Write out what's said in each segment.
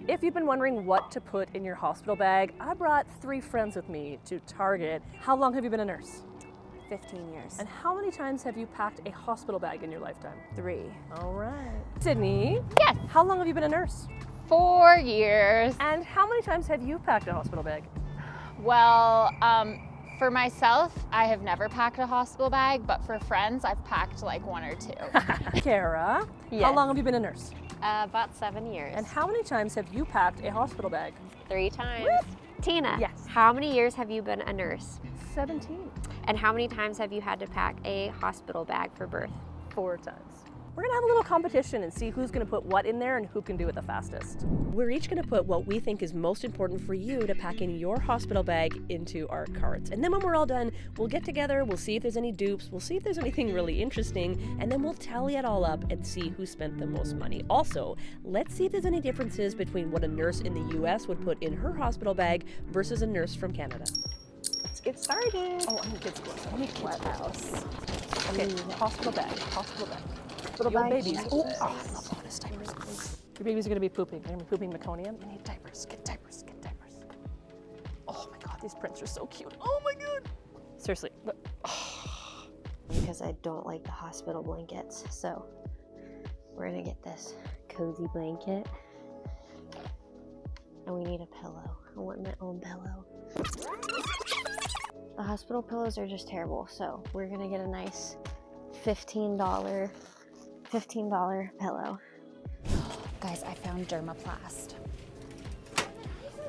If you've been wondering what to put in your hospital bag, I brought 3 friends with me to Target. How long have you been a nurse? 15 years. And how many times have you packed a hospital bag in your lifetime? 3. All right. Sydney? Yes. How long have you been a nurse? 4 years. And how many times have you packed a hospital bag? Well, for myself, I have never packed a hospital bag, but for friends, I've packed like 1 or 2. Kara? Yes. How long have you been a nurse? About 7 years. And how many times have you packed a hospital bag? 3 times. Tina, Yes. how many years have you been a nurse? 17. And how many times have you had to pack a hospital bag for birth? 4 times. We're gonna have a little competition and see who's gonna put what in there and who can do it the fastest. We're each gonna put what we think is most important for you to pack in your hospital bag into our carts. And then when we're all done, we'll get together, we'll see if there's any dupes, we'll see if there's anything really interesting, and then we'll tally it all up and see who spent the most money. Also, let's see if there's any differences between what a nurse in the US would put in her hospital bag versus a nurse from Canada. Let's get started. Oh, I need kids' clothes. I need kids' clothes. Okay, hospital bag, hospital bag. Your babies. Oh, I love bonus diapers. Your babies are gonna be pooping. They're gonna be pooping meconium. They need diapers. Get diapers. Get diapers. Oh my God, these prints are so cute. Oh my God. Seriously. Because I don't like the hospital blankets, so we're gonna get this cozy blanket. And we need a pillow. I want my own pillow. The hospital pillows are just terrible, so we're gonna get a nice $15 pillow. Guys, I found Dermaplast.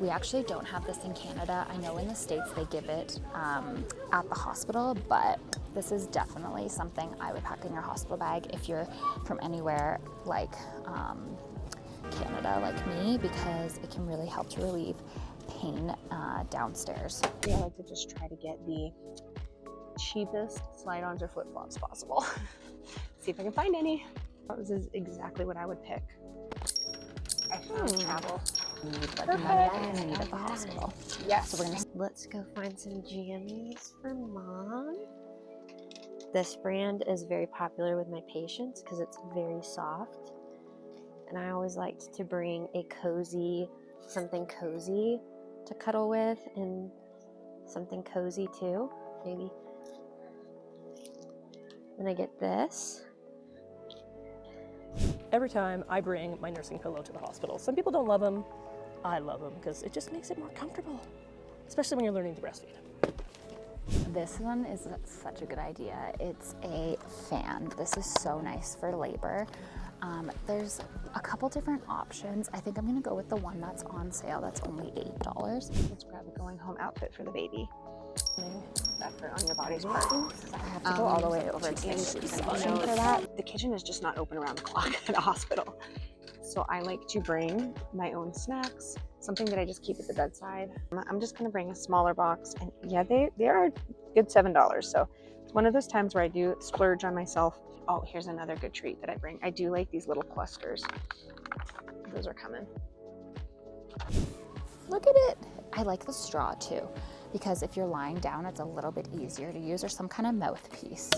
We actually don't have this in Canada. I know in the States they give it at the hospital, but this is definitely something I would pack in your hospital bag if you're from anywhere like Canada, like me, because it can really help to relieve pain downstairs. I like to just try to get the cheapest slide-ons or flip-flops possible. See if I can find any. This is exactly what I would pick. I found travel. You need like money and you need at the hospital. Yes. So we're gonna Let's go find some jammies for Mom. This brand is very popular with my patients because it's very soft. And I always liked to bring a something cozy to cuddle with, and something cozy too, maybe. Then I get this. Every time I bring my nursing pillow to the hospital, some people don't love them. I love them because it just makes it more comfortable, especially when you're learning to breastfeed. This one is such a good idea. It's a fan. This is so nice for labor. There's a couple different options. I think I'm gonna go with the one that's on sale. That's only $8. Let's grab a going home outfit for the baby. Effort on your body's part. I have to go all the way over to the shoe section for that. The kitchen is just not open around the clock at a hospital. So I like to bring my own snacks, something that I just keep at the bedside. I'm just gonna bring a smaller box, and yeah, they are good $7. So it's one of those times where I do splurge on myself. Oh, here's another good treat that I bring. I do like these little clusters. Those are coming. Look at it. I like the straw too, because if you're lying down, it's a little bit easier to use, or some kind of mouthpiece.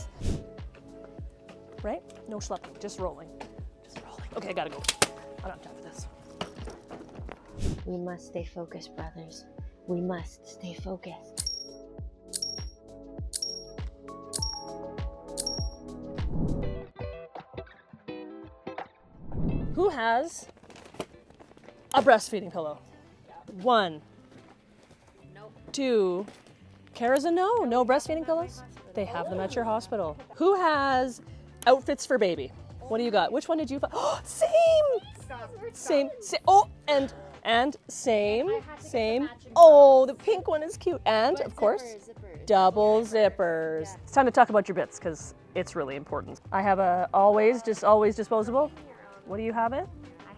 Right? No schlepping, just rolling. Just rolling. Okay, I gotta go. I don't have time for this. We must stay focused, brothers. We must stay focused. Who has a breastfeeding pillow? 1. Nope. 2. Kara's a no. No breastfeeding pillows? They have them at your hospital. Who has outfits for baby? What do you got? Which one did you find? Oh, same. Oh, and same. Oh, the pink one is cute. And of course, double zippers. It's time to talk about your bits because it's really important. I have a always disposable. What do you have it?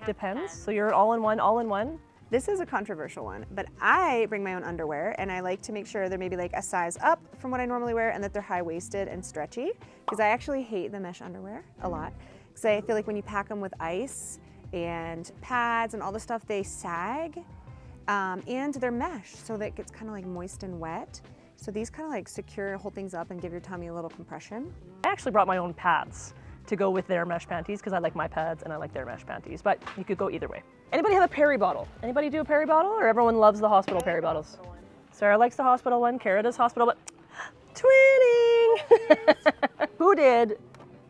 Depends. So you're all in one. This is a controversial one, but I bring my own underwear, and I like to make sure they're maybe like a size up from what I normally wear, and that they're high-waisted and stretchy, because I actually hate the mesh underwear a lot, because I feel like when you pack them with ice and pads and all the stuff, they sag, and they're mesh, so that it gets kind of like moist and wet. So these kind of like secure, hold things up and give your tummy a little compression. I actually brought my own pads to go with their mesh panties because I like my pads and I like their mesh panties, but you could go either way. Anybody have a Perry bottle? Anybody do a Perry bottle, or everyone loves the hospital Perry bottles? Sarah likes the hospital one, Kara does hospital, but twinning! Who did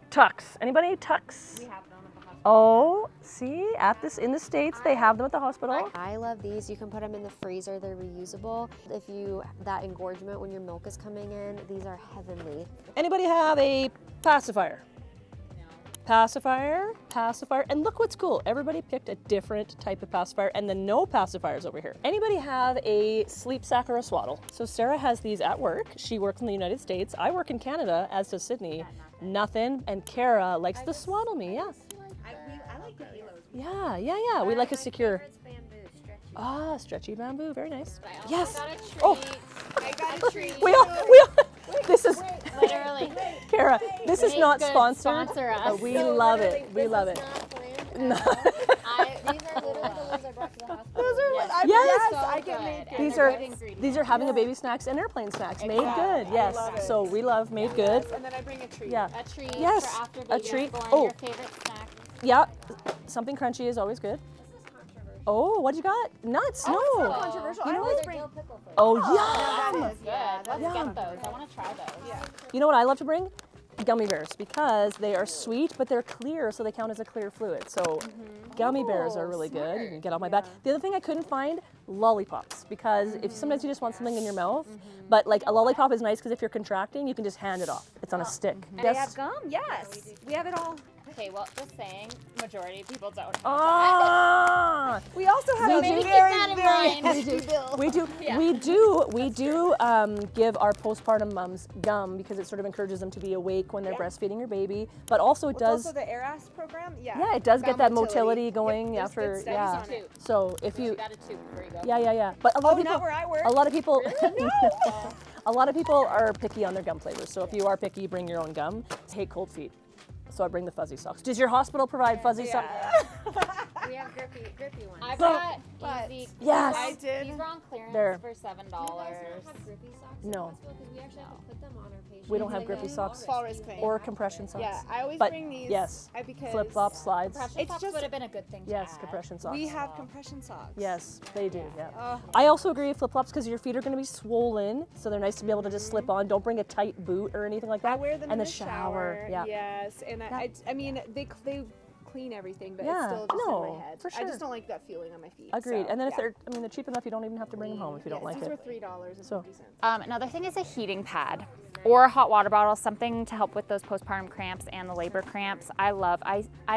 Tux? Anybody? Tux? We have them at the hospital. Oh, see, in the States, they have them at the hospital. I love these. You can put them in the freezer. They're reusable. If you that engorgement when your milk is coming in, these are heavenly. Anybody have a pacifier? Pacifier, and look what's cool. Everybody picked a different type of pacifier, and then no pacifiers over here. Anybody have a sleep sack or a swaddle? So Sarah has these at work. She works in the United States. I work in Canada, as does Sydney. Nothing. And Kara likes to swaddle me, yeah. I like the halos. Yeah. We like a secure. Ah, stretchy bamboo, very nice. Yes. I got a treat. We all, this is, Literally. Kara, this is not good, sponsored, sponsor us. but we love it. We love it. These are literally the ones I brought to the hospital. Those are yes. Yes. So I can good. make it. And These are having a baby snacks and airplane snacks. Made good, yes. love it. So we love made good. And then I bring a treat. Yeah. A treat Yes, for after a baby treat. is born. Oh. Your favorite snack. Yeah, something crunchy is always good. Oh, what you got? Nuts? No. Controversial. You know I always what? bring. Oh, yum. That's good. Let's Yeah. get those. I want to try those. Yeah. You know what I love to bring? Gummy bears, because they are sweet, but they're clear, so they count as a clear fluid. So gummy bears are really good. You can get on my back. The other thing I couldn't find, lollipops, because if sometimes you just want something in your mouth, but like a lollipop is nice because if you're contracting, you can just hand it off. It's on a stick. And they have gum? Yes. We have it all. Okay, well, just saying, majority of people don't have Ah! We also have a maybe very, keep that in very mind. hefty bill. We do give our postpartum mums gum because it sort of encourages them to be awake when they're breastfeeding your baby, but also it It's does. also the AirAS program. Yeah. Yeah, it does get Gum that motility. motility going Yep, there's good after. studies on it. So if you, Got a tube before you go. yeah. But a lot Oh, of people, not where I work. a lot of people, a lot of people are picky on their gum flavors. So if you are picky, bring your own gum. I hate cold feet, so I bring the fuzzy socks. Does your hospital provide fuzzy socks? We have grippy ones. I've So- got but- easy. Yes. I did. These were on clearance They're- for $7. grippy socks No. because we actually have to put them on our patients. We don't have grippy socks Walrus clean. or compression socks. Yeah, I always But bring these. yes, Because flip flops, slides. Compression It's socks just- would have been a good thing to Yes, add. compression socks. we have compression socks. Yes, they do. Yeah. Oh. I also agree with flip flops because your feet are going to be swollen, so they're nice to be able to just slip on. Don't bring a tight boot or anything like that. I wear them and in the the shower. Yeah. Yes, and I mean they clean everything, but Yeah, it's still just no, in my head. for I sure. just don't like that feeling on my feet. Agreed. so, And then if yeah. they're cheap enough, you don't even have to bring them home if you don't like These were it. $3.50. So- Another thing is a heating pad or a hot water bottle, something to help with those postpartum cramps and the labor cramps. I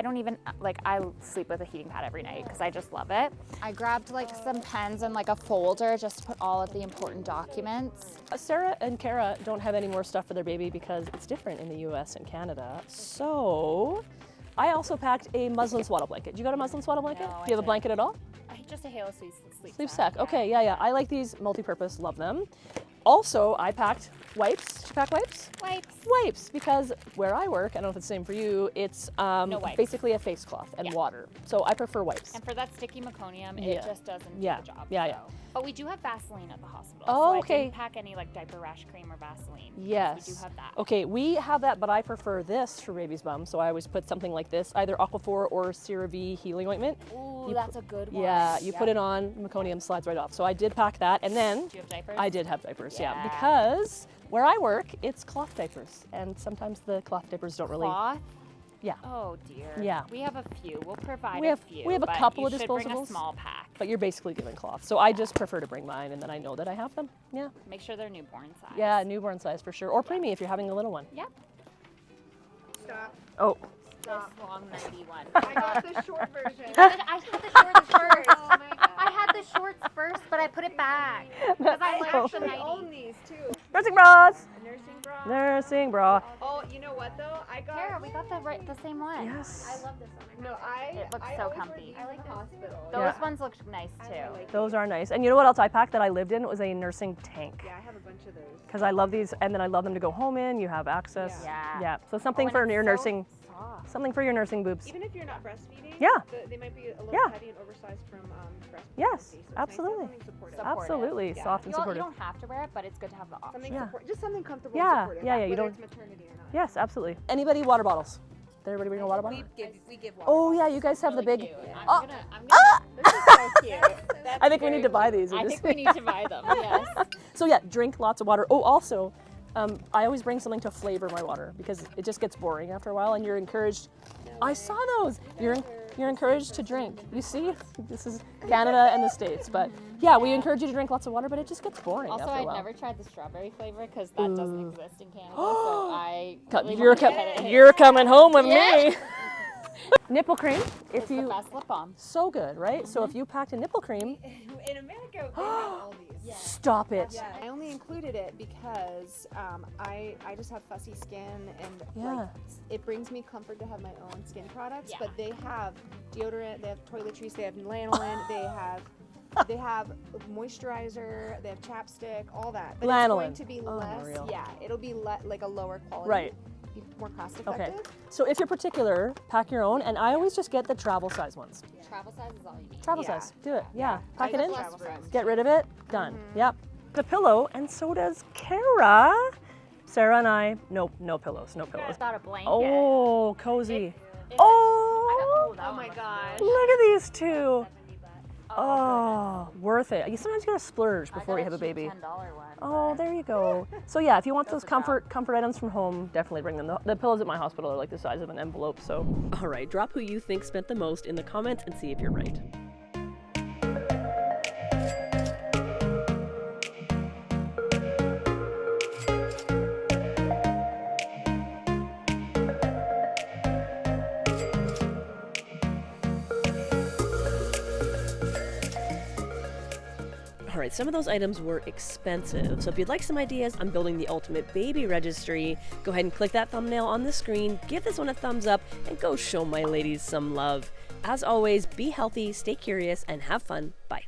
don't even, like, I sleep with a heating pad every night because I just love it. I grabbed like some pens and like a folder just to put all of the important documents. Sarah and Kara don't have any more stuff for their baby because it's different in the US and Canada. So I also packed a muslin swaddle blanket. You got a muslin swaddle blanket? No, Do I you have a didn't. blanket at all? Just a Halo sleep Sack. Okay, yeah. I like these multi-purpose, love them. Also, I packed wipes. Did you pack wipes? Wipes, because where I work, I don't know if it's the same for you, it's wipes. basically a face cloth and Yeah. water. So I prefer wipes. And for that sticky meconium, Yeah. it just doesn't Yeah. do the job. Yeah. But we do have Vaseline at the hospital. Oh, so okay. I didn't pack any like diaper rash cream or Vaseline. because Yes. We do have that. Okay, we have that, but I prefer this for baby's bum. So I always put something like this, either Aquaphor or CeraVe healing ointment. Ooh, You that's a good one. Yeah, you Yep. put it on, meconium slides right off. So I did pack that, and then Do you have diapers? I did have diapers, yeah, Yeah. because where I work, it's cloth diapers, and sometimes the cloth diapers don't really. Cloth? Yeah. Oh dear. Yeah. We have a few. We'll provide We have- a few. we have a but couple you of should bring a disposables. small pack. But you're basically giving cloth, so I just prefer to bring mine, and then I know that I have them. Yeah, Make sure they're newborn size. yeah, newborn size for sure, or preemie if you're having a little one. Yep. Stop. Oh, This long 91. I got the short version. I had the shorts first. I had the shorts first, but I put it back because I like the actually 90. own these too. nursing bras, A nursing bra. nursing bra. Oh, you know what though? I got. Kara, we got the same one. Yes. love this one. No, It looks I so always wear comfy. these in the hospital. Those Yeah. ones look nice I too. like Those are nice. And you know what else I packed that I lived in? It was a nursing tank. Yeah, I have a bunch of those. Because I love these, and then I love them to go home in. You have access. Yeah. Yeah. So something Oh, for and your it's so nursing, soft. something for your nursing boobs. Even if you're not breastfeeding. Yeah. They might be a little Yeah. heavy and oversized from breastfeeding. Yes, So it's nice to have absolutely. something supportive. Supportive. Absolutely, Yeah. soft and You supportive. don't have to wear it, but it's good to have the option. Something Yeah. just something comfortable Yeah, and supportive. yeah, you whether don't- it's maternity or not. Yes, absolutely. Anybody water bottles? Did everybody bring a water bottle? We give water. Oh yeah, you guys have the big. I'm gonna, This is so cute. I think we need to buy these. I think we need to buy them, yes. So yeah, drink lots of water. Oh, also, I always bring something to flavor my water because it just gets boring after a while, and you're encouraged. I saw those. You're encouraged to drink. You see, this is Canada and the States, but yeah, we encourage you to drink lots of water, but it just gets boring Also, after a I've while. never tried the strawberry flavor because that doesn't exist in Canada, so I really You're, want to get it. you're coming home with Yeah. me. Nipple cream, if It's the you best lip balm. so good, right? So if you packed a nipple cream, In America, they have all these. stop it. Yeah, I only included it because I just have fussy skin and Yeah. like it brings me comfort to have my own skin products. Yeah. But they have deodorant, they have toiletries, they have lanolin, they have moisturizer, they have chapstick, all that. But it's going Lanolin. to be Oh, less. unreal. Yeah, it'll be like a lower quality. Right. Be more cost Okay. effective. So if you're particular, pack your own, and I always just get the travel size ones. Travel size is all you need. Travel Yeah. size. Do it. Yeah. Pack it in. Travel size. Get rid of it. Done. Yep. The pillow, and so does Kara. Sarah and I, no pillows. No pillows. Got a blanket. Oh, cozy. It's- Oh, oh my gosh. look at these two. Oh, worth it. You sometimes gotta splurge before you have a baby. $10 one. Oh, there you go. So yeah, if you want those comfort items from home, definitely bring them. The pillows at my hospital are like the size of an envelope, so. All right, drop who you think spent the most in the comments and see if you're right. All right, some of those items were expensive. So if you'd like some ideas on building the ultimate baby registry, go ahead and click that thumbnail on the screen, give this one a thumbs up, and go show my ladies some love. As always, be healthy, stay curious, and have fun. Bye.